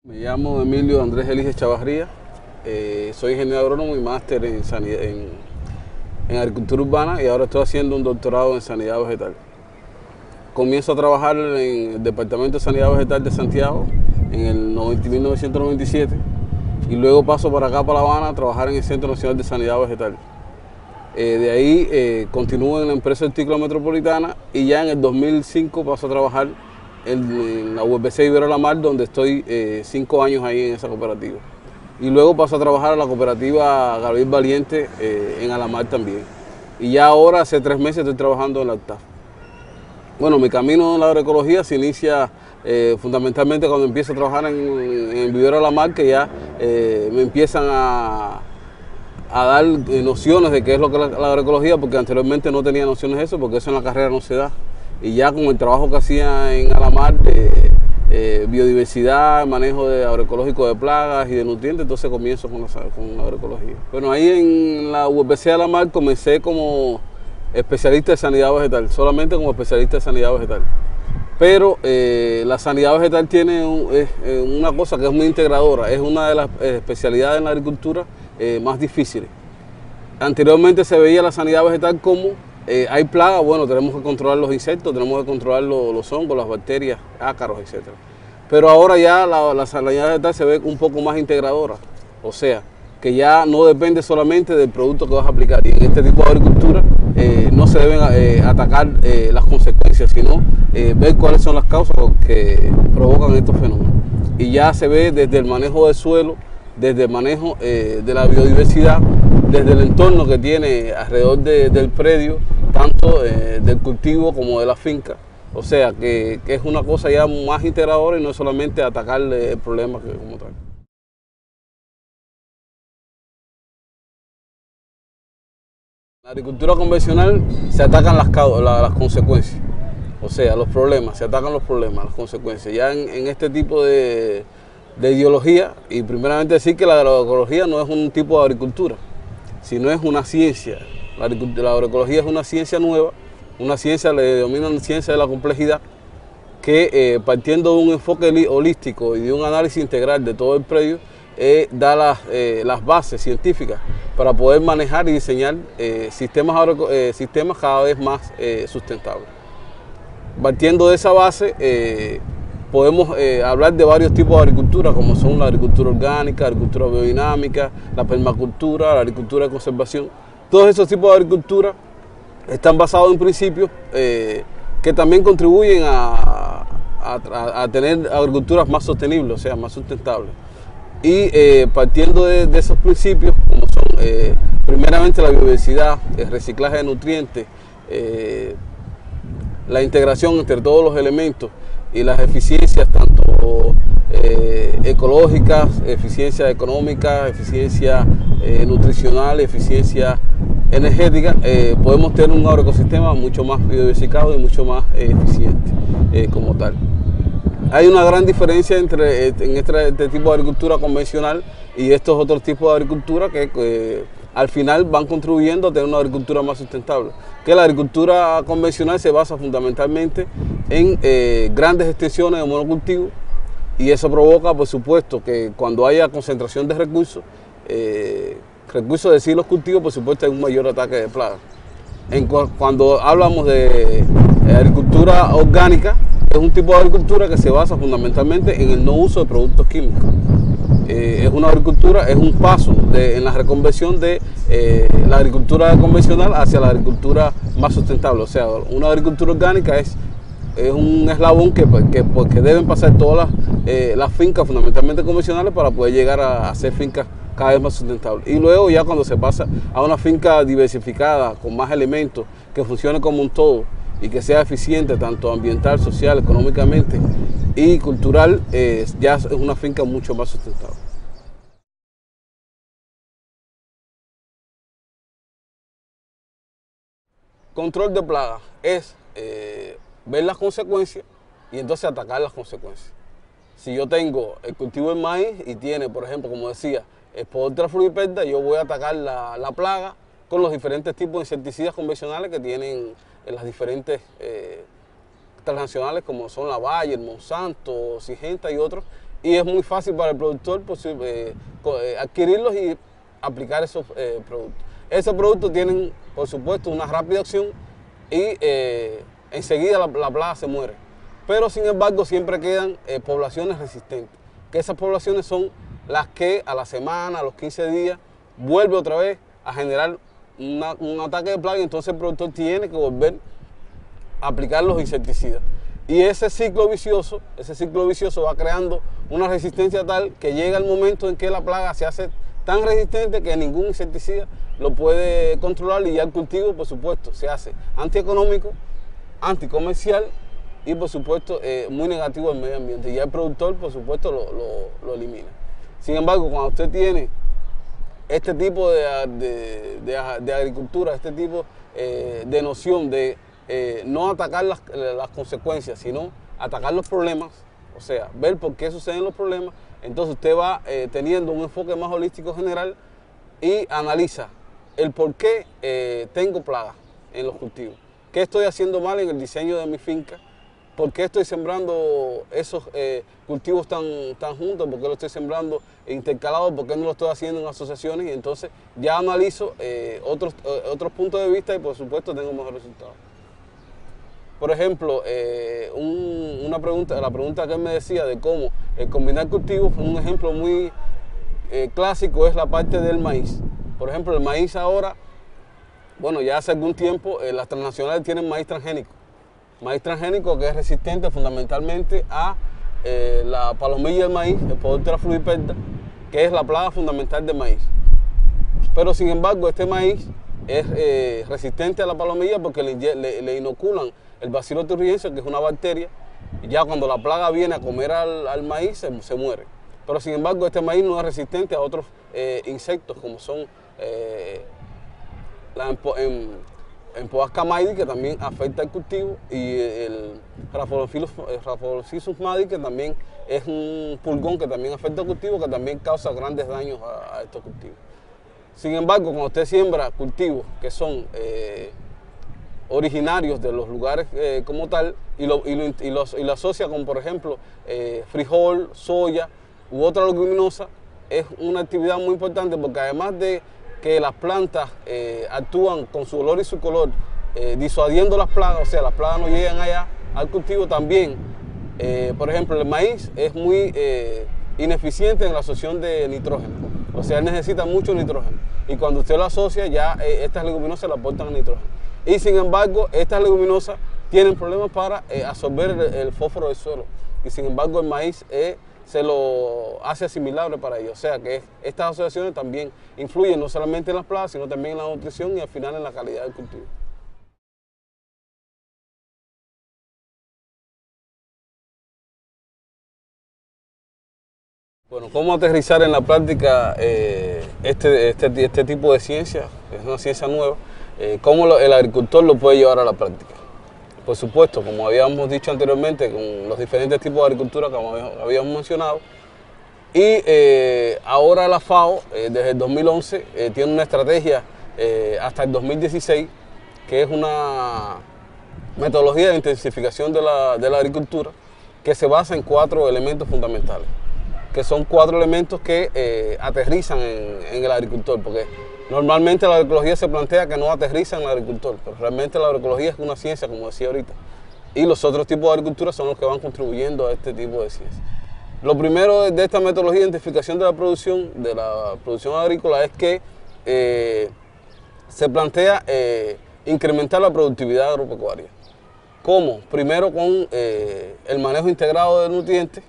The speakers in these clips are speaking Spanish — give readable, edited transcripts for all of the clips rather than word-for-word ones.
Me llamo Emilio Andrés Elige Chavarría, soy ingeniero agrónomo y máster en agricultura urbana y ahora estoy haciendo un doctorado en sanidad vegetal. Comienzo a trabajar en el Departamento de Sanidad Vegetal de Santiago en el 1997 y luego paso para acá, para La Habana, a trabajar en el Centro Nacional de Sanidad Vegetal. De ahí continúo en la empresa hortícola metropolitana y ya en el 2005 paso a trabajar en la UPC Ibero La Mar, donde estoy 5 años ahí en esa cooperativa. Y luego paso a trabajar a la cooperativa Gabriel Valiente en Alamar también. Y ya ahora, hace 3 meses, estoy trabajando en la UCTAF. Bueno, mi camino en la agroecología se inicia fundamentalmente cuando empiezo a trabajar en el vivero La Mar, que ya me empiezan a dar nociones de qué es lo que es la agroecología, porque anteriormente no tenía nociones de eso, porque eso en la carrera no se da. Y ya con el trabajo que hacía en Alamar de biodiversidad, manejo de agroecológico de plagas y de nutrientes, entonces comienzo con la agroecología. Bueno, ahí en la UPC de Alamar comencé como especialista de sanidad vegetal, solamente como especialista de sanidad vegetal. Pero la sanidad vegetal tiene una cosa que es muy integradora, es una de las especialidades en la agricultura más difíciles. Anteriormente se veía la sanidad vegetal como hay plagas, bueno, tenemos que controlar los insectos, tenemos que controlar los hongos, las bacterias, ácaros, etc. Pero ahora ya la sanidad vegetal se ve un poco más integradora, o sea, que ya no depende solamente del producto que vas a aplicar. Y en este tipo de agricultura no se deben atacar las consecuencias, sino ver cuáles son las causas que provocan estos fenómenos. Y ya se ve desde el manejo del suelo, desde el manejo de la biodiversidad, desde el entorno que tiene alrededor del predio, tanto del cultivo como de la finca. O sea, que es una cosa ya más integradora y no solamente atacar el problema como tal. En la agricultura convencional se atacan las consecuencias, o sea, los problemas, se atacan los problemas, las consecuencias. Ya en este tipo de ideología, y primeramente decir que la agroecología no es un tipo de agricultura, sino es una ciencia. La agroecología es una ciencia nueva, una ciencia, le denominan ciencia de la complejidad, que partiendo de un enfoque holístico y de un análisis integral de todo el predio, da las bases científicas para poder manejar y diseñar sistemas cada vez más sustentables. Partiendo de esa base, podemos hablar de varios tipos de agricultura, como son la agricultura orgánica, la agricultura biodinámica, la permacultura, la agricultura de conservación. Todos esos tipos de agricultura están basados en principios que también contribuyen a tener agriculturas más sostenibles, o sea, más sustentables. Y partiendo de esos principios, como son primeramente la biodiversidad, el reciclaje de nutrientes, la integración entre todos los elementos y las eficiencias tanto ecológicas, eficiencia económica, eficiencia nutricional, eficiencia energética, podemos tener un agroecosistema mucho más biodiversificado y mucho más eficiente como tal. Hay una gran diferencia entre este tipo de agricultura convencional y estos otros tipos de agricultura que al final van contribuyendo a tener una agricultura más sustentable. Que la agricultura convencional se basa fundamentalmente en grandes extensiones de monocultivo y eso provoca, por supuesto, que cuando haya concentración de recursos de decir los cultivos, por supuesto hay un mayor ataque de plagas. Cuando hablamos de agricultura orgánica, es un tipo de agricultura que se basa fundamentalmente en el no uso de productos químicos. Es una agricultura, es un paso en la reconversión de la agricultura convencional hacia la agricultura más sustentable. O sea, una agricultura orgánica es un eslabón que deben pasar todas las fincas fundamentalmente convencionales para poder llegar a hacer fincas cada vez más sustentables. Y luego ya cuando se pasa a una finca diversificada, con más elementos, que funcione como un todo y que sea eficiente tanto ambiental, social, económicamente y cultural, ya es una finca mucho más sustentable. Control de plagas es ver las consecuencias y entonces atacar las consecuencias. Si yo tengo el cultivo del maíz y tiene, por ejemplo, como decía, Sporotrya frugiperda, yo voy a atacar la plaga con los diferentes tipos de insecticidas convencionales que tienen las diferentes transnacionales como son la Bayer, Monsanto, Syngenta y otros, y es muy fácil para el productor adquirirlos y aplicar esos productos. Esos productos tienen, por supuesto, una rápida acción y enseguida la plaga se muere. Pero, sin embargo, siempre quedan poblaciones resistentes, que esas poblaciones son las que a la semana, a los 15 días, vuelve otra vez a generar un ataque de plaga, y entonces el productor tiene que volver a aplicar los insecticidas. Y ese ciclo vicioso va creando una resistencia tal que llega el momento en que la plaga se hace tan resistente que ningún insecticida lo puede controlar, y ya el cultivo, por supuesto, se hace antieconómico, anticomercial y, por supuesto, muy negativo al medio ambiente. Y ya el productor, por supuesto, lo elimina. Sin embargo, cuando usted tiene este tipo de agricultura, este tipo de noción de no atacar las consecuencias, sino atacar los problemas, o sea, ver por qué suceden los problemas, entonces usted va teniendo un enfoque más holístico general y analiza el por qué tengo plagas en los cultivos, qué estoy haciendo mal en el diseño de mi finca, por qué estoy sembrando esos cultivos tan juntos, por qué lo estoy sembrando intercalados, por qué no lo estoy haciendo en asociaciones, y entonces ya analizo otros puntos de vista y, por supuesto, tengo mejores resultados. Por ejemplo, la pregunta que él me decía de cómo combinar cultivos, un ejemplo muy clásico es la parte del maíz. Por ejemplo, el maíz ahora, bueno, ya hace algún tiempo las transnacionales tienen maíz transgénico. Maíz transgénico que es resistente fundamentalmente a la palomilla del maíz, el Podotera fluiperta, que es la plaga fundamental del maíz. Pero, sin embargo, este maíz es resistente a la palomilla porque le inoculan el Bacillus thuringiensis, que es una bacteria, y ya cuando la plaga viene a comer al maíz se muere. Pero, sin embargo, este maíz no es resistente a otros insectos como son la Empoasca maidi, que también afecta el cultivo, y el Rhapholophyllus maidi, que también es un pulgón que también afecta al cultivo, que también causa grandes daños a estos cultivos. Sin embargo, cuando usted siembra cultivos que son originarios de los lugares como tal y lo asocia con, por ejemplo, frijol, soya u otra leguminosa, es una actividad muy importante porque, además de que las plantas actúan con su olor y su color disuadiendo las plagas, o sea, las plagas no llegan allá al cultivo, también, por ejemplo, el maíz es muy ineficiente en la absorción de nitrógeno, o sea, él necesita mucho nitrógeno, y cuando usted lo asocia ya estas leguminosas le aportan nitrógeno. Y, sin embargo, estas leguminosas tienen problemas para absorber el fósforo del suelo, y, sin embargo, el maíz se lo hace asimilable para ellos. O sea que estas asociaciones también influyen no solamente en las plagas, sino también en la nutrición y, al final, en la calidad del cultivo. Bueno, ¿cómo aterrizar en la práctica este tipo de ciencia? Es una ciencia nueva. ¿Cómo el agricultor lo puede llevar a la práctica? Por supuesto, como habíamos dicho anteriormente, con los diferentes tipos de agricultura que habíamos mencionado. Y ahora la FAO, desde el 2011, tiene una estrategia hasta el 2016, que es una metodología de intensificación de la agricultura, que se basa en 4 elementos fundamentales, que son 4 elementos que aterrizan en el agricultor, porque normalmente la agroecología se plantea que no aterriza en el agricultor, pero realmente la agroecología es una ciencia, como decía ahorita, y los otros tipos de agricultura son los que van contribuyendo a este tipo de ciencia. Lo primero de esta metodología de identificación de la producción agrícola, es que se plantea incrementar la productividad agropecuaria. ¿Cómo? Primero con el manejo integrado de nutrientes,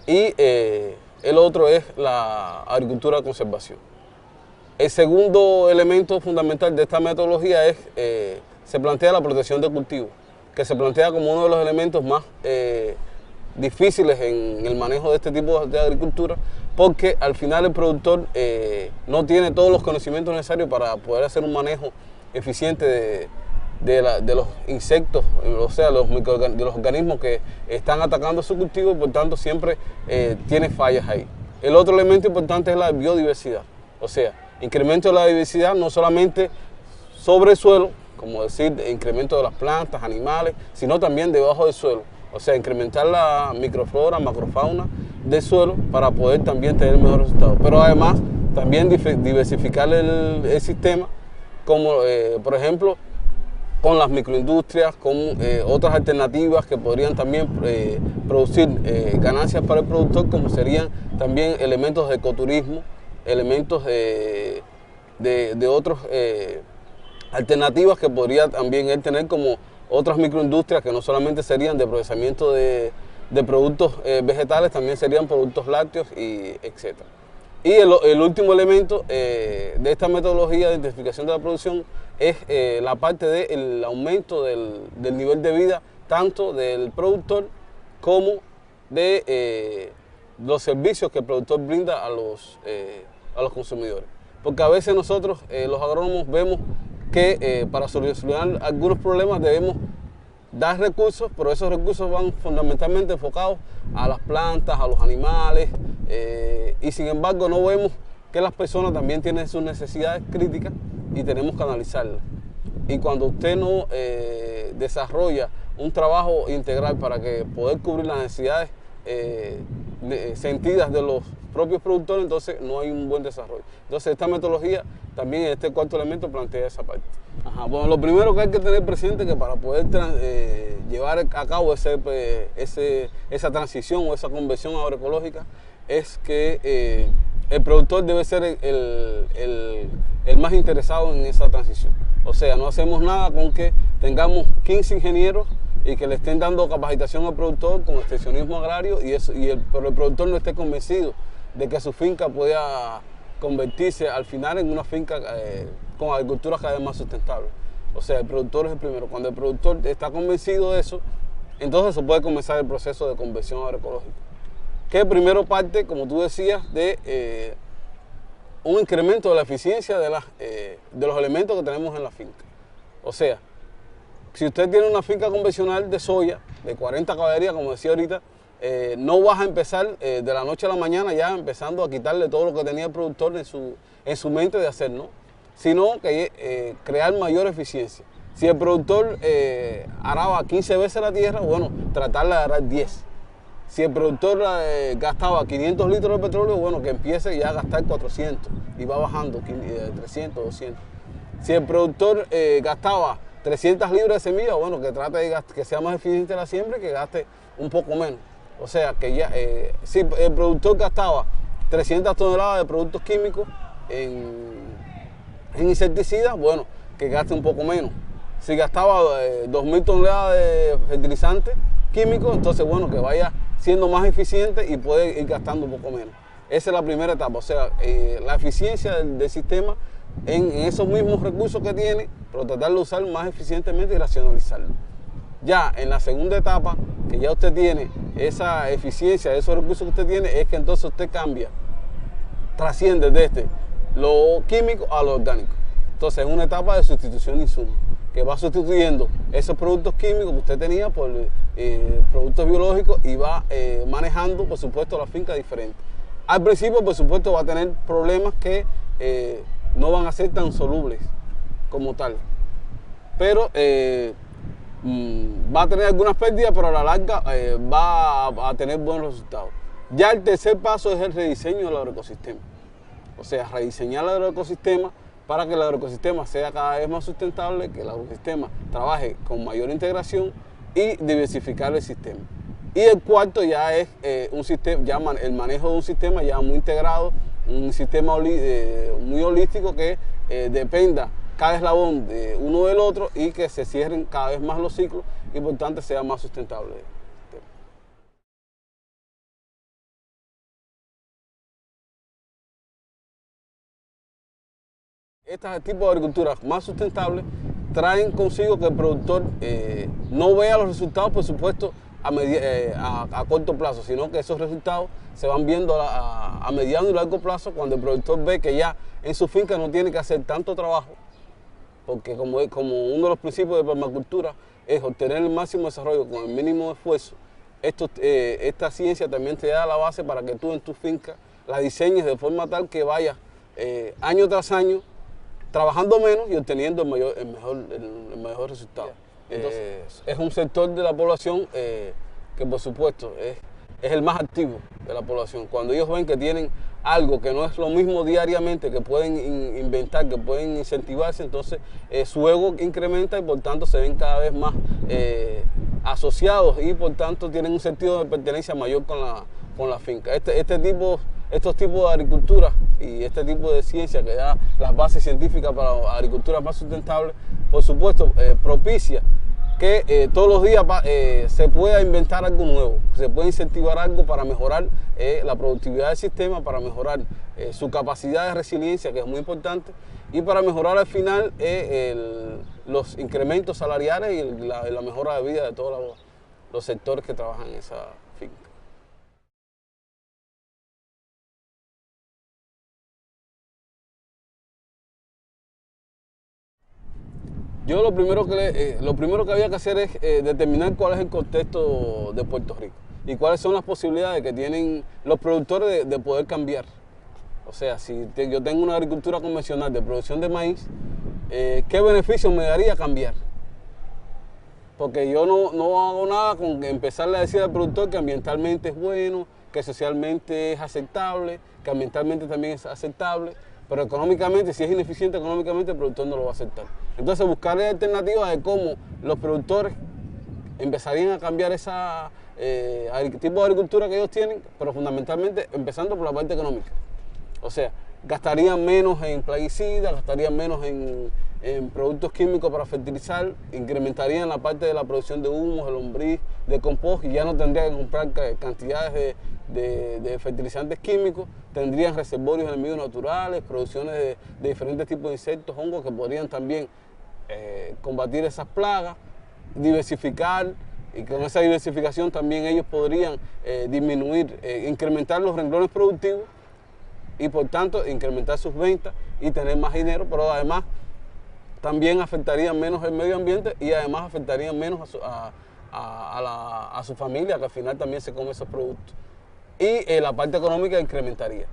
y el otro es la agricultura de conservación. El segundo elemento fundamental de esta metodología es, se plantea la protección de cultivos, que se plantea como uno de los elementos más difíciles en el manejo de este tipo de agricultura, porque al final el productor no tiene todos los conocimientos necesarios para poder hacer un manejo eficiente de los insectos, o sea, de los organismos que están atacando su cultivo, y por tanto siempre tiene fallas ahí. El otro elemento importante es la biodiversidad, o sea, incremento de la diversidad no solamente sobre el suelo, como decir, incremento de las plantas, animales, sino también debajo del suelo. O sea, incrementar la microflora, macrofauna del suelo para poder también tener mejores resultados. Pero además también diversificar el sistema, como por ejemplo con las microindustrias, con otras alternativas que podrían también producir ganancias para el productor, como serían también elementos de ecoturismo, elementos de otras alternativas que podría también él tener, como otras microindustrias que no solamente serían de procesamiento de productos vegetales, también serían productos lácteos, y etc. Y el último elemento de esta metodología de intensificación de la producción es la parte del aumento del nivel de vida, tanto del productor como de los servicios que el productor brinda a los consumidores. Porque a veces nosotros, los agrónomos, vemos que para solucionar algunos problemas debemos dar recursos, pero esos recursos van fundamentalmente enfocados a las plantas, a los animales, y sin embargo no vemos que las personas también tienen sus necesidades críticas y tenemos que analizarlas. Y cuando usted no desarrolla un trabajo integral para que poder cubrir las necesidades sentidas de los propios productores, entonces no hay un buen desarrollo. Entonces esta metodología también, este cuarto elemento, plantea esa parte. Bueno, lo primero que hay que tener presente es que para poder llevar a cabo esa transición o esa conversión agroecológica es que el productor debe ser el más interesado en esa transición. O sea, no hacemos nada con que tengamos 15 ingenieros y que le estén dando capacitación al productor con extensionismo agrario, pero el productor no esté convencido de que su finca pueda convertirse al final en una finca con agricultura cada vez más sustentable. O sea, el productor es el primero. Cuando el productor está convencido de eso, entonces se puede comenzar el proceso de conversión agroecológica, que primero parte, como tú decías, de un incremento de la eficiencia de los elementos que tenemos en la finca. O sea, si usted tiene una finca convencional de soya, de 40 caballerías, como decía ahorita, no vas a empezar de la noche a la mañana ya empezando a quitarle todo lo que tenía el productor en su mente de hacer, ¿no? Sino que crear mayor eficiencia. Si el productor araba 15 veces la tierra, bueno, tratarla de arar 10. Si el productor gastaba 500 litros de petróleo, bueno, que empiece ya a gastar 400 y va bajando 300, 200. Si el productor gastaba 300 libras de semilla, bueno, que trate de que sea más eficiente la siembra y que gaste un poco menos. O sea, que ya, si el productor gastaba 300 toneladas de productos químicos en insecticidas, bueno, que gaste un poco menos. Si gastaba 2.000 toneladas de fertilizantes químicos, entonces, bueno, que vaya siendo más eficiente y puede ir gastando un poco menos. Esa es la primera etapa, o sea, la eficiencia del sistema en esos mismos recursos que tiene, pero tratar de usar más eficientemente y racionalizarlo. Ya en la segunda etapa, que ya usted tiene esa eficiencia de esos recursos que usted tiene, es que entonces usted cambia, trasciende desde lo químico a lo orgánico. Entonces es una etapa de sustitución de insumos, que va sustituyendo esos productos químicos que usted tenía por productos biológicos y va manejando, por supuesto, la finca diferente. Al principio, por supuesto, va a tener problemas que no van a ser tan solubles como tal, pero va a tener algunas pérdidas, pero a la larga va a tener buenos resultados. Ya el tercer paso es el rediseño del agroecosistema. O sea, rediseñar el agroecosistema para que el agroecosistema sea cada vez más sustentable, que el agroecosistema trabaje con mayor integración y diversificar el sistema. Y el cuarto ya es un sistema, el manejo de un sistema ya muy integrado, un sistema muy holístico que dependa cada eslabón de uno del otro y que se cierren cada vez más los ciclos y por tanto sea más sustentable. Estos tipos de agricultura más sustentables traen consigo que el productor no vea los resultados, por supuesto, a corto plazo, sino que esos resultados se van viendo a mediano y largo plazo cuando el productor ve que ya en su finca no tiene que hacer tanto trabajo, porque como uno de los principios de permacultura es obtener el máximo desarrollo con el mínimo esfuerzo. Esta ciencia también te da la base para que tú en tu finca la diseñes de forma tal que vayas año tras año trabajando menos y obteniendo el mejor resultado. Entonces, es un sector de la población que por supuesto es el más activo. de la población. Cuando ellos ven que tienen algo que no es lo mismo diariamente, que pueden inventar, que pueden incentivarse, entonces su ego incrementa y por tanto se ven cada vez más asociados y por tanto tienen un sentido de pertenencia mayor con la finca. Estos tipos de agricultura y este tipo de ciencia que da las bases científicas para agricultura más sustentable, por supuesto, propicia que todos los días se pueda inventar algo nuevo, se puede incentivar algo para mejorar la productividad del sistema, para mejorar su capacidad de resiliencia, que es muy importante, y para mejorar al final los incrementos salariales y la mejora de vida de todos los sectores que trabajan en esa finca. Yo lo primero que había que hacer es determinar cuál es el contexto de Puerto Rico y cuáles son las posibilidades que tienen los productores de poder cambiar. O sea, si yo tengo una agricultura convencional de producción de maíz, ¿qué beneficio me daría cambiar? Porque yo no hago nada con empezarle a decir al productor que ambientalmente es bueno, que socialmente es aceptable, que ambientalmente también es aceptable, pero económicamente, si es ineficiente económicamente, el productor no lo va a aceptar. Entonces, buscar alternativas de cómo los productores empezarían a cambiar ese tipo de agricultura que ellos tienen, pero fundamentalmente empezando por la parte económica. O sea, gastarían menos en plaguicidas, gastarían menos en productos químicos para fertilizar, incrementarían la parte de la producción de humos, de lombriz, de compost, y ya no tendrían que comprar cantidades de fertilizantes químicos, tendrían reservorios de enemigos naturales, producciones de diferentes tipos de insectos, hongos que podrían también combatir esas plagas, diversificar, y con esa diversificación también ellos podrían incrementar los renglones productivos y por tanto incrementar sus ventas y tener más dinero, pero además también afectarían menos el medio ambiente y además afectarían menos a su familia, que al final también se come esos productos. Y la parte económica incrementaría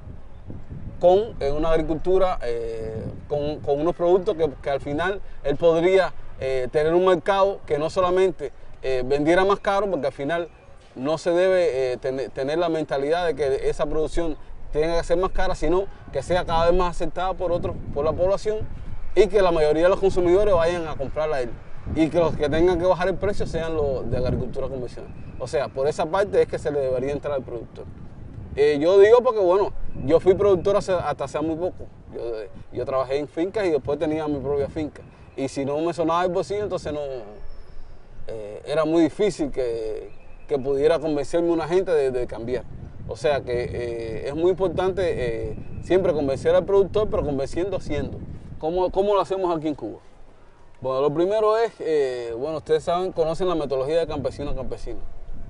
con una agricultura, con unos productos que al final él podría tener un mercado que no solamente vendiera más caro, porque al final no se debe tener la mentalidad de que esa producción tenga que ser más cara, sino que sea cada vez más aceptada por la población y que la mayoría de los consumidores vayan a comprarla a él y que los que tengan que bajar el precio sean los de la agricultura convencional. O sea, por esa parte es que se le debería entrar al productor. Yo digo porque, bueno, yo fui productor hasta hace muy poco. Yo trabajé en fincas y después tenía mi propia finca. Y si no me sonaba el bolsillo, entonces era muy difícil que pudiera convencerme una gente de cambiar. O sea que es muy importante siempre convencer al productor, pero convenciendo haciendo. ¿Cómo lo hacemos aquí en Cuba? Bueno, lo primero es, bueno, ustedes conocen la metodología de campesino a campesino,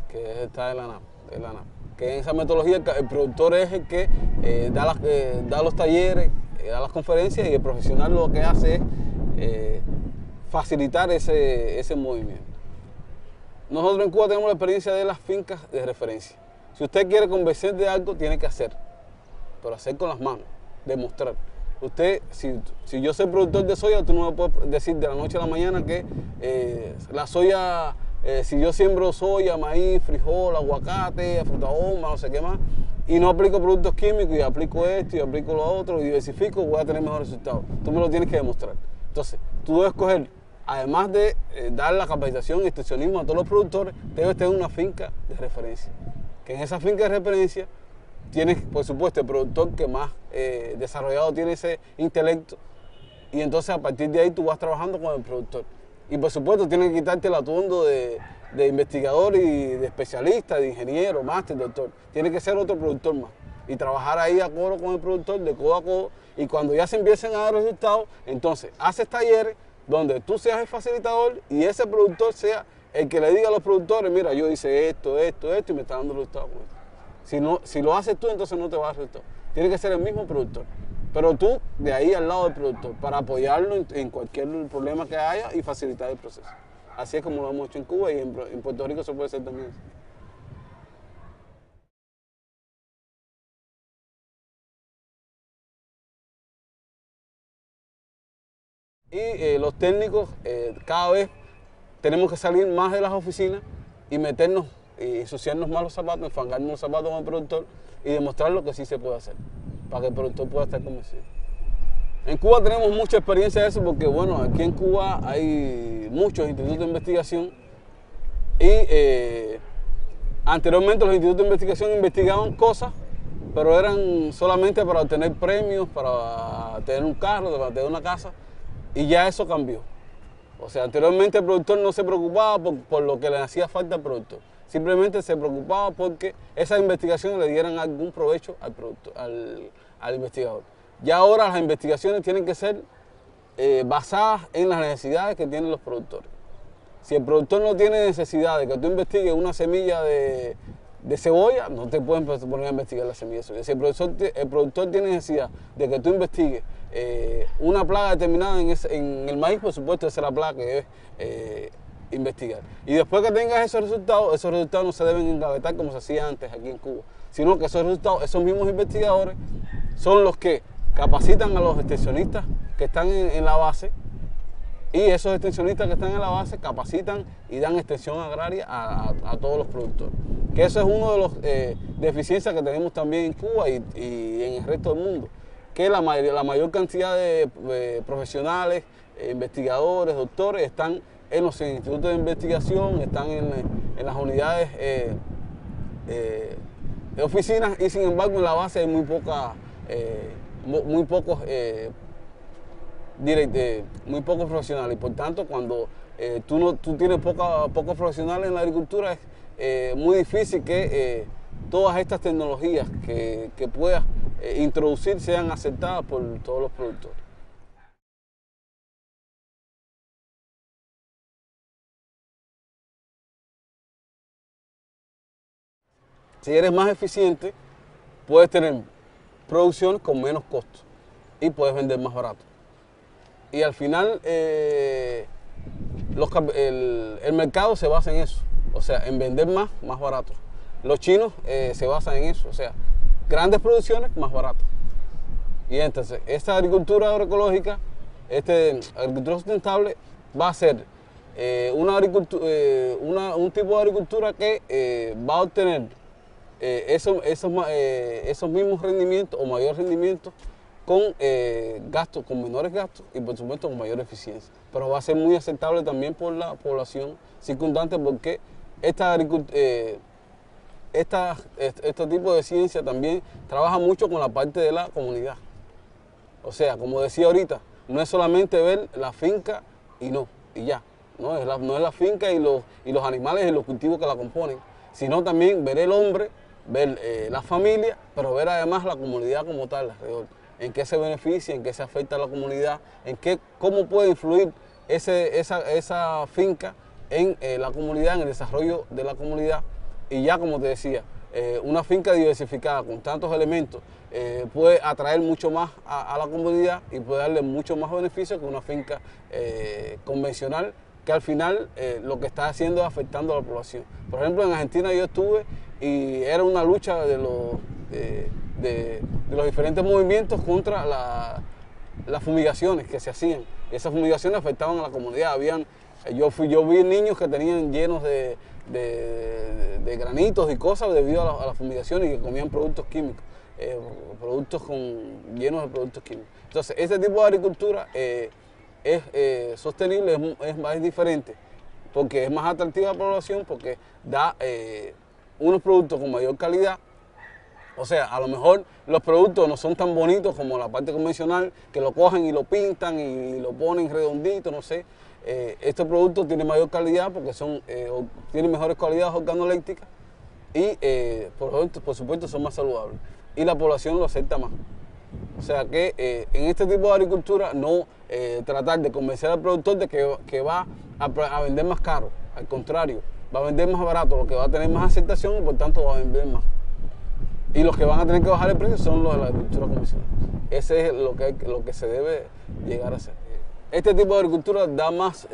que está en la ANAP. Que en esa metodología el productor es el que da los talleres, da las conferencias, y el profesional lo que hace es facilitar ese movimiento. Nosotros en Cuba tenemos la experiencia de las fincas de referencia. Si usted quiere convencer de algo, tiene que hacer, pero hacer con las manos, demostrar. Usted, si yo soy productor de soya, tú no me puedes decir de la noche a la mañana que la soya, si yo siembro soya, maíz, frijol, aguacate, fruta bomba, no sé qué más, y no aplico productos químicos y aplico esto y aplico lo otro y diversifico, voy a tener mejores resultados. Tú me lo tienes que demostrar. Entonces, tú debes coger, además de dar la capacitación y extensionismo a todos los productores, debes tener una finca de referencia. Que en esa finca de referencia tienes, por supuesto, el productor que más desarrollado tiene ese intelecto, y entonces a partir de ahí tú vas trabajando con el productor. Y por supuesto tienes que quitarte el atuendo de investigador y de especialista, de ingeniero, máster, doctor. Tiene que ser otro productor más y trabajar ahí a coro con el productor, de codo a codo, y cuando ya se empiecen a dar resultados, entonces haces talleres donde tú seas el facilitador y ese productor sea el que le diga a los productores, mira, yo hice esto y me está dando resultados con esto. Si lo haces tú, entonces no te va a dar resultados. Tiene que ser el mismo productor, pero tú de ahí al lado del productor, para apoyarlo en cualquier problema que haya y facilitar el proceso. Así es como lo hemos hecho en Cuba, y en Puerto Rico se puede hacer también así. Y los técnicos cada vez tenemos que salir más de las oficinas y meternos y ensuciarnos más los zapatos, enfangarnos los zapatos con el productor y demostrar lo que sí se puede hacer, para que el productor pueda estar convencido. En Cuba tenemos mucha experiencia de eso porque, bueno, aquí en Cuba hay muchos institutos de investigación y anteriormente los institutos de investigación investigaban cosas, pero eran solamente para obtener premios, para tener un carro, para tener una casa, y ya eso cambió. O sea, anteriormente el productor no se preocupaba por lo que le hacía falta al productor. Simplemente se preocupaba porque esas investigaciones le dieran algún provecho al productor, al investigador. Ya ahora las investigaciones tienen que ser basadas en las necesidades que tienen los productores. Si el productor no tiene necesidad de que tú investigues una semilla de cebolla, no te pueden poner a investigar la semilla de cebolla. Si el productor tiene necesidad de que tú investigues una plaga determinada en el maíz, por supuesto, esa es la plaga que debes investigar. Y después que tengas esos resultados no se deben engavetar como se hacía antes aquí en Cuba, sino que esos resultados, esos mismos investigadores son los que capacitan a los extensionistas que están en la base, y esos extensionistas que están en la base capacitan y dan extensión agraria a todos los productores. Que eso es uno de los deficiencias que tenemos también en Cuba y en el resto del mundo, que la mayor cantidad de profesionales, investigadores, doctores están en los institutos de investigación, están en las unidades de oficinas, y sin embargo en la base hay muy pocos profesionales, y por tanto cuando tú tienes pocos profesionales en la agricultura es muy difícil que todas estas tecnologías que puedas introducir sean aceptadas por todos los productores. Si eres más eficiente, puedes tener producción con menos costos y puedes vender más barato. Y al final el mercado se basa en eso, o sea, en vender más barato. Los chinos se basan en eso, o sea, grandes producciones más baratas. Y entonces, esta agricultura agroecológica, agricultura sustentable, va a ser un tipo de agricultura que va a obtener esos mismos rendimientos o mayor rendimiento con con menores gastos y por supuesto con mayor eficiencia. Pero va a ser muy aceptable también por la población circundante, porque este tipo de ciencia también trabaja mucho con la parte de la comunidad. O sea, como decía ahorita, no es solamente ver la finca y ya. No es la finca y los animales y los cultivos que la componen, sino también ver el hombre, ver la familia, pero ver además la comunidad como tal alrededor. En qué se beneficia, en qué se afecta a la comunidad, cómo puede influir esa finca en la comunidad, en el desarrollo de la comunidad. Y ya, como te decía, una finca diversificada con tantos elementos puede atraer mucho más a la comunidad y puede darle mucho más beneficio que una finca convencional, que al final lo que está haciendo es afectando a la población. Por ejemplo, en Argentina yo estuve y era una lucha de los diferentes movimientos contra las fumigaciones que se hacían. Esas fumigaciones afectaban a la comunidad. Yo vi niños que tenían llenos de granitos y cosas debido a las fumigaciones, y que comían productos químicos, llenos de productos químicos. Entonces, este tipo de agricultura es sostenible, es diferente, porque es más atractiva a la población, porque da unos productos con mayor calidad. O sea, a lo mejor los productos no son tan bonitos como la parte convencional, que lo cogen y lo pintan y lo ponen redondito, no sé. Estos productos tienen mayor calidad porque tienen mejores cualidades organolépticas y por supuesto son más saludables. Y la población lo acepta más. O sea que en este tipo de agricultura no tratar de convencer al productor de que va a vender más caro. Al contrario, va a vender más barato, lo que va a tener más aceptación y por tanto va a vender más. Y los que van a tener que bajar el precio son los de la agricultura convencional. Ese es lo que se debe llegar a hacer. Este tipo de agricultura da más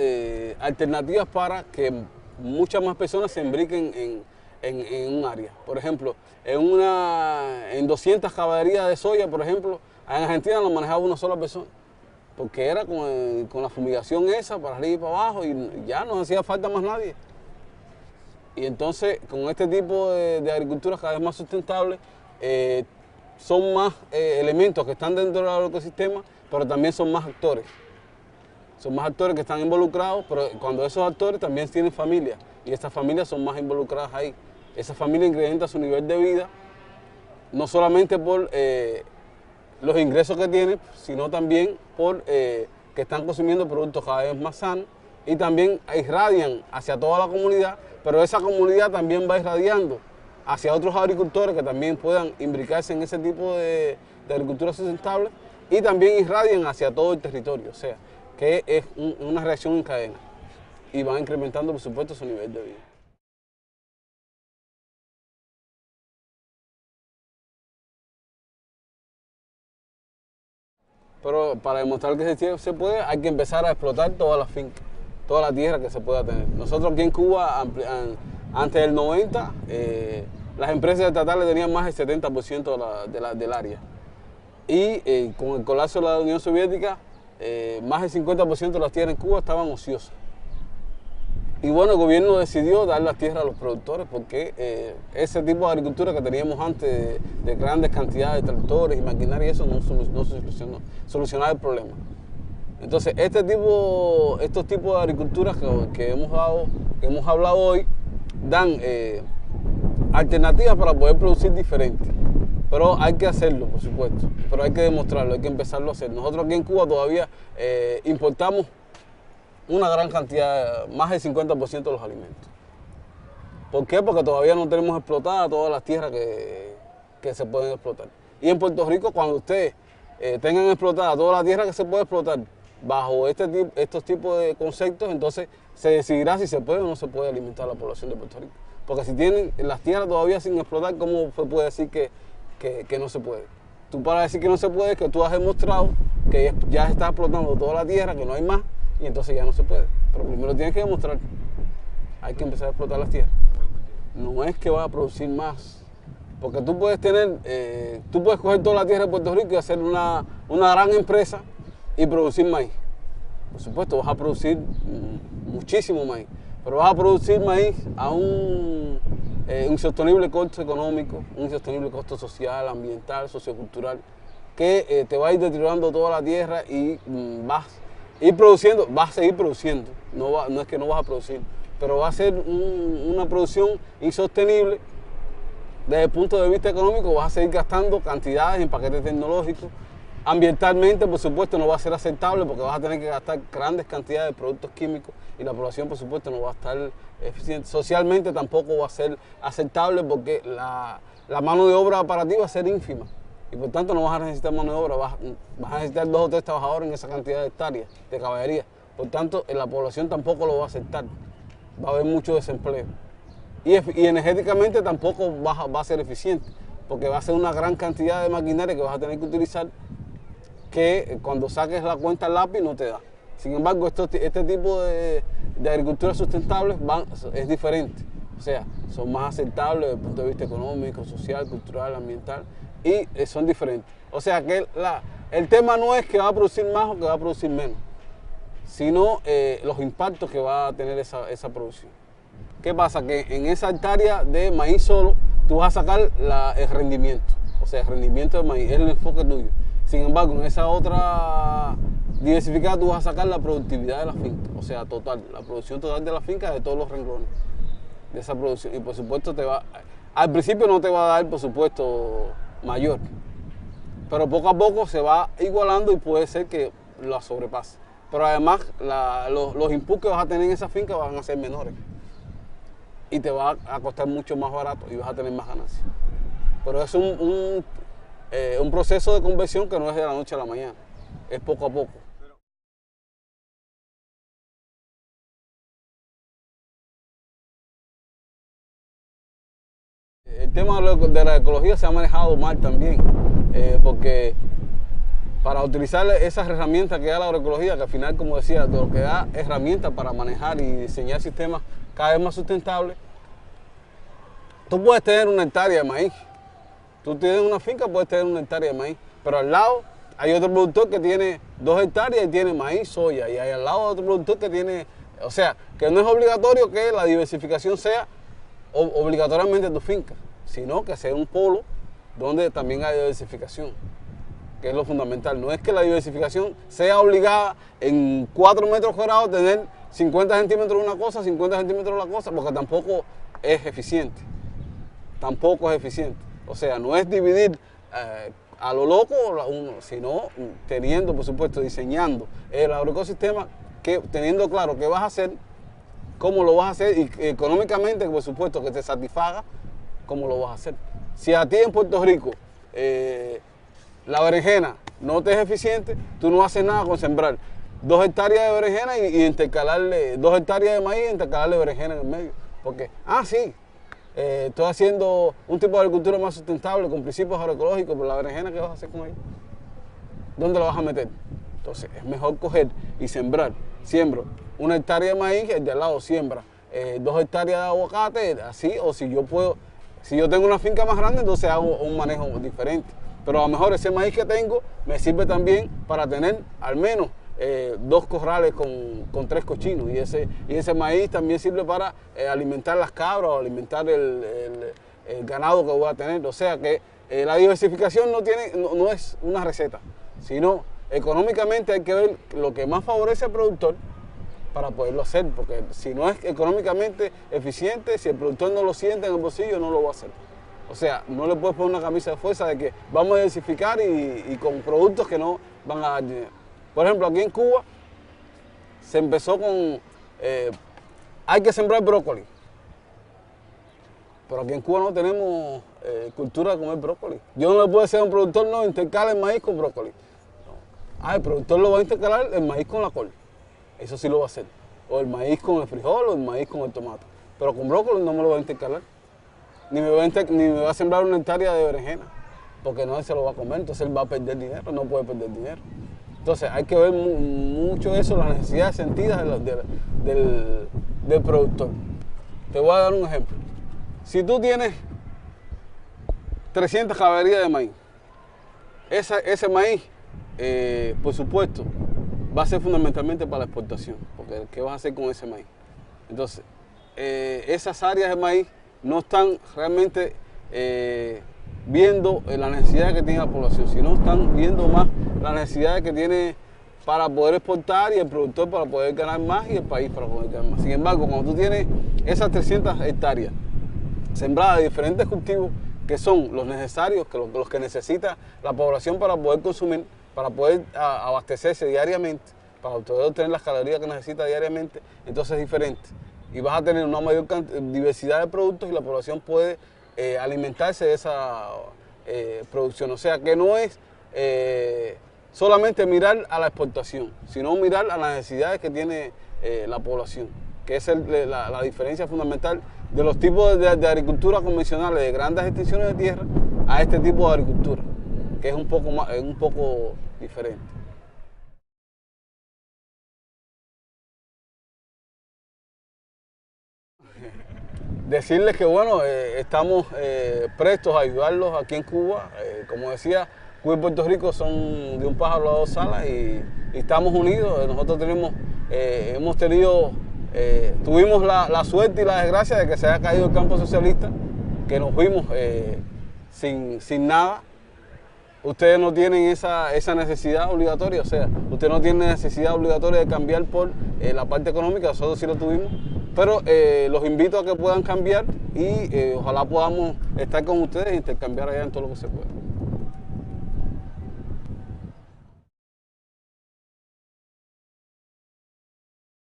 alternativas para que muchas más personas se imbriquen en un área. Por ejemplo, en 200 caballerías de soya, por ejemplo, en Argentina lo manejaba una sola persona, porque era con la fumigación esa para arriba y para abajo, y ya no hacía falta más nadie. Y entonces, con este tipo de agricultura cada vez más sustentable, son más elementos que están dentro del ecosistema, pero también son más actores. Son más actores que están involucrados, pero cuando esos actores también tienen familia, y estas familias son más involucradas ahí. Esa familia incrementa su nivel de vida, no solamente por los ingresos que tienen, sino también por que están consumiendo productos cada vez más sanos y también irradian hacia toda la comunidad, pero esa comunidad también va irradiando hacia otros agricultores que también puedan imbricarse en ese tipo de agricultura sustentable y también irradian hacia todo el territorio, o sea, que es una reacción en cadena y van incrementando, por supuesto, su nivel de vida. Pero para demostrar que se puede, hay que empezar a explotar todas las fincas, toda la tierra que se pueda tener. Nosotros aquí en Cuba, antes del 90, las empresas estatales tenían más del 70% del área. Y con el colapso de la Unión Soviética, más del 50% de las tierras en Cuba estaban ociosas. Y bueno, el gobierno decidió dar las tierras a los productores porque ese tipo de agricultura que teníamos antes de grandes cantidades de tractores y maquinaria, eso no solucionaba el problema. Entonces, estos tipos de agricultura que hemos hablado hoy dan alternativas para poder producir diferente. Pero hay que hacerlo, por supuesto, pero hay que demostrarlo, hay que empezarlo a hacer. Nosotros aquí en Cuba todavía importamos una gran cantidad, más del 50% de los alimentos. ¿Por qué? Porque todavía no tenemos explotadas todas las tierras que se pueden explotar. Y en Puerto Rico, cuando ustedes tengan explotada toda la tierra que se puede explotar bajo estos tipos de conceptos, entonces se decidirá si se puede o no se puede alimentar a la población de Puerto Rico. Porque si tienen las tierras todavía sin explotar, ¿cómo se puede decir que no se puede? Tú para decir que no se puede es que tú has demostrado que ya está explotando toda la tierra, que no hay más, y entonces ya no se puede. Pero primero tienes que demostrar. Hay que empezar a explotar las tierras. No es que va a producir más. Porque tú puedes coger toda la tierra de Puerto Rico y hacer una gran empresa y producir maíz. Por supuesto, vas a producir muchísimo maíz. Pero vas a producir maíz a un insostenible costo económico, un insostenible costo social, ambiental, sociocultural, que te va a ir deteriorando toda la tierra y vas a seguir produciendo, no es que no vas a producir, pero va a ser una producción insostenible desde el punto de vista económico, vas a seguir gastando cantidades en paquetes tecnológicos. Ambientalmente, por supuesto, no va a ser aceptable porque vas a tener que gastar grandes cantidades de productos químicos y la población, por supuesto, no va a estar eficiente. Socialmente tampoco va a ser aceptable porque la mano de obra para ti va a ser ínfima. Y por tanto no vas a necesitar mano de obra, vas a necesitar 2 o 3 trabajadores en esa cantidad de hectáreas de caballería. Por tanto, la población tampoco lo va a aceptar. Va a haber mucho desempleo. Y energéticamente tampoco va a ser eficiente, porque va a ser una gran cantidad de maquinaria que vas a tener que utilizar que cuando saques la cuenta al lápiz no te da. Sin embargo, este tipo de agricultura sustentable es diferente. O sea, son más aceptables desde el punto de vista económico, social, cultural, ambiental. Y son diferentes. O sea que el tema no es que va a producir más o que va a producir menos, sino los impactos que va a tener esa producción. ¿Qué pasa? Que en esa hectárea de maíz solo, tú vas a sacar el rendimiento. O sea, el rendimiento del maíz es el enfoque tuyo. Sin embargo, en esa otra diversificada, tú vas a sacar la productividad de la finca. O sea, total, la producción total de la finca de todos los renglones de esa producción. Y por supuesto al principio no te va a dar, por supuesto, mayor, pero poco a poco se va igualando y puede ser que la sobrepase. Pero además los inputs que vas a tener en esa finca van a ser menores y te va a costar mucho más barato y vas a tener más ganancias. Pero es un proceso de conversión que no es de la noche a la mañana, es poco a poco. El tema de la ecología se ha manejado mal también, porque para utilizar esas herramientas que da la agroecología, que al final, como decía, lo que da herramientas para manejar y diseñar sistemas cada vez más sustentables, tú puedes tener una hectárea de maíz. Tú tienes una finca, puedes tener una hectárea de maíz, pero al lado hay otro productor que tiene 2 hectáreas y tiene maíz, soya, y hay al lado otro productor que tiene, o sea, que no es obligatorio que la diversificación sea obligatoriamente tu finca, sino que sea un polo donde también haya diversificación, que es lo fundamental. No es que la diversificación sea obligada en 4 metros cuadrados tener 50 centímetros una cosa, 50 centímetros la cosa, porque tampoco es eficiente. Tampoco es eficiente. O sea, no es dividir a lo loco, sino teniendo, por supuesto, diseñando el agroecosistema, teniendo claro qué vas a hacer, cómo lo vas a hacer y económicamente, por supuesto, que te satisfaga cómo lo vas a hacer. Si a ti en Puerto Rico la berenjena no te es eficiente, tú no haces nada con sembrar 2 hectáreas de berenjena y intercalarle 2 hectáreas de maíz e intercalarle berenjena en el medio. Porque, sí, estoy haciendo un tipo de agricultura más sustentable con principios agroecológicos, pero la berenjena, ¿qué vas a hacer con ella? ¿Dónde la vas a meter? Entonces, es mejor coger y sembrar. Siembro 1 hectárea de maíz, el de al lado siembra 2 hectáreas de aguacate, así, o si yo tengo una finca más grande, entonces hago un manejo diferente. Pero a lo mejor ese maíz que tengo me sirve también para tener al menos 2 corrales con 3 cochinos. Y ese maíz también sirve para alimentar las cabras o alimentar el ganado que voy a tener. O sea que la diversificación no es una receta, sino económicamente hay que ver lo que más favorece al productor para poderlo hacer, porque si no es económicamente eficiente, si el productor no lo siente en el bolsillo, no lo va a hacer. O sea, no le puedes poner una camisa de fuerza de que vamos a diversificar y con productos que no van a dar dinero. Por ejemplo, aquí en Cuba se empezó con, hay que sembrar brócoli, pero aquí en Cuba no tenemos cultura de comer brócoli. Yo no le puedo decir a un productor, no, intercala el maíz con brócoli. No. El productor lo va a intercalar el maíz con la col. Eso sí lo va a hacer. O el maíz con el frijol o el maíz con el tomate. Pero con brócoli no me lo va a intercalar. Ni me va a sembrar 1 hectárea de berenjena, porque no se lo va a comer, entonces él va a perder dinero, no puede perder dinero. Entonces hay que ver mucho eso, las necesidades sentidas del productor. Te voy a dar un ejemplo. Si tú tienes 300 caballerías de maíz, ese maíz, por supuesto, va a ser fundamentalmente para la exportación, porque ¿qué vas a hacer con ese maíz? Entonces, esas áreas de maíz no están realmente viendo la necesidad que tiene la población, sino están viendo más la necesidad que tiene para poder exportar y el productor para poder ganar más y el país para poder ganar más. Sin embargo, cuando tú tienes esas 300 hectáreas sembradas de diferentes cultivos que son los necesarios, los que necesita la población para poder consumir, para poder abastecerse diariamente, para poder obtener las calorías que necesita diariamente, entonces es diferente. Y vas a tener una mayor diversidad de productos y la población puede alimentarse de esa producción. O sea que no es solamente mirar a la exportación, sino mirar a las necesidades que tiene la población, que es la diferencia fundamental de los tipos de agricultura convencionales de grandes extensiones de tierra a este tipo de agricultura, que es un poco diferente. Decirles que bueno, estamos prestos a ayudarlos aquí en Cuba. Como decía, Cuba y Puerto Rico son de un pájaro a 2 alas y estamos unidos. Nosotros tuvimos la suerte y la desgracia de que se haya caído el campo socialista, que nos fuimos sin nada. Ustedes no tienen esa necesidad obligatoria, o sea, ustedes no tienen necesidad obligatoria de cambiar por la parte económica, nosotros sí lo tuvimos. Pero los invito a que puedan cambiar y ojalá podamos estar con ustedes e intercambiar allá en todo lo que se pueda.